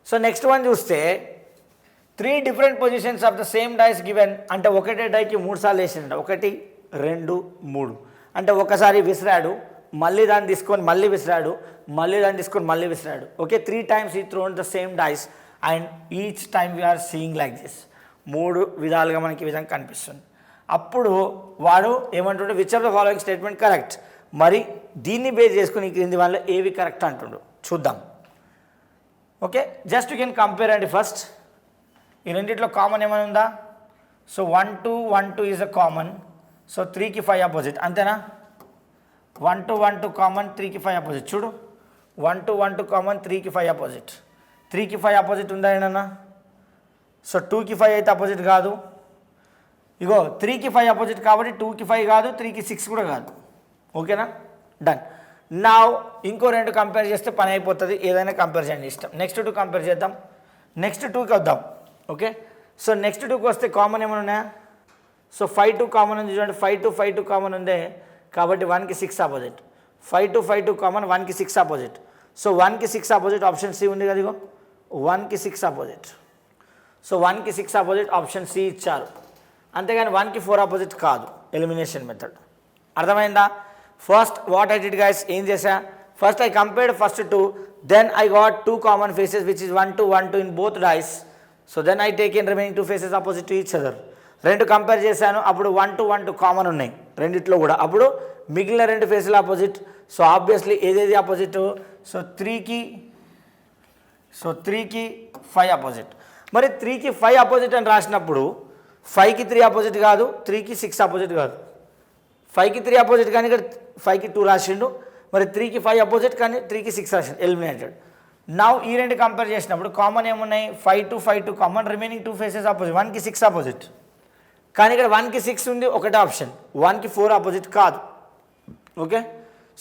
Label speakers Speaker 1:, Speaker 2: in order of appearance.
Speaker 1: So next one చూస్తే 3 different positions of the same dice given, అంటే ఒకటే డైకి 3 సార్లు వేసిండ, 1 2 3, అంటే ఒకసారి విసిరాడు, మళ్ళీ దాన్ని తీసుకొని మళ్ళీ విసిరాడు, మళ్ళీ దాన్ని తీసుకొని మళ్ళీ విసిరాడు. Okay, 3 times he thrown the same dice and each time we are seeing like this. 3 విధాలుగా మనకి ఈ విధంగా కనిపిస్తుంది. అప్పుడు వాడు ఏమంటుండే, which of the following statement correct, మరి దీన్ని బేస్ చేసుకుని క్రింది వాళ్ళ ఏవి కరెక్ట్ అంటుండు చూద్దాం. Okay, just you can compare అండి. ఫస్ట్ ఈ రెండిట్లో కామన్ ఏమైనా ఉందా? So 1 2 1 2 is a common. So 3కి 5 అపోజిట్, అంతేనా? 1 2 1 2 కామన్, 3కి 5 అపోజిట్. చూడు, 1 2 1 2 కామన్, 3కి 5 అపోజిట్. 3కి 5 అపోజిట్ ఉందా ఏమన్నా? సో 2కి 5 అయితే అపోజిట్ కాదు. ఇగో 3కి 5 అపోజిట్ కాబట్టి 2కి 5 కాదు, 3కి 6 కూడా కాదు. ఓకేనా, డన్. నా ఇంకో 2 కంపేర్ చేస్తే పని అయిపోతుంది, ఏదైనా కంపేర్ చేయండి ఇష్టం. నెక్స్ట్ 2 కంపేర్ చేద్దాం. నెక్స్ట్ 2కి వద్దాం. ఓకే, సో నెక్స్ట్ 2కి వస్తే కామన్ ఏమైనా ఉన్నాయా? సో 5 2 కామన్ ఉంది చూడండి, 5 2 5 2 కామన్ ఉంది కాబట్టి 1కి 6 ఆపోజిట్. 5 2 5 2 కామన్, 1కి 6 ఆపోజిట్. సో 1కి 6 ఆపోజిట్ ఆప్షన్ సి ఉంది కదా, ఇగో 1కి 6 ఆపోజిట్. సో 1కి 6 ఆపోజిట్ ఆప్షన్ సి ఇచ్చారు, అంతేగాని 1కి 4 ఆపోజిట్ కాదు. ఎలిమినేషన్ మెథడ్ అర్థమైందా? First what I did guys, ఏం చేశా, first I compared first 2, then I got 2 common faces which is 1 2 1 2 in both dice. So then I take in remaining 2 faces opposite to each other. 2 compare చేశాను, అప్పుడు 1 2 1 2 common ఉన్నాయి రెండిట్లో కూడా, అప్పుడు మిగిలిన 2 ఫేసులు opposite. So obviously ఏదేది ఆపోజిట్? సో 3కి 5 opposite. మరి 3కి 5 ఆపోజిట్ అని రాసినప్పుడు 5కి 3 ఆపోజిట్ కాదు, 3కి 6 ఆపోజిట్ కాదు. 5కి 3 ఆపోజిట్ కానీ ఇక్కడ 5కి 2 రాసిండు, మరి 3కి 5 ఆపోజిట్ కానీ 3కి 6 రాసిండు, ఎలిమినేటెడ్. నౌ ఈ 2 కంపేర్ చేసినప్పుడు కామన్ ఏమున్నాయి? 5 2 5 2 కామన్, రిమైనింగ్ 2 ఫేసెస్ ఆపోజిట్. 1కి 6 ఆపోజిట్ కానీ ఇక్కడ 1కి 6 ఉంది, ఒకటే ఆప్షన్. 1కి 4 ఆపోజిట్ కాదు. ఓకే,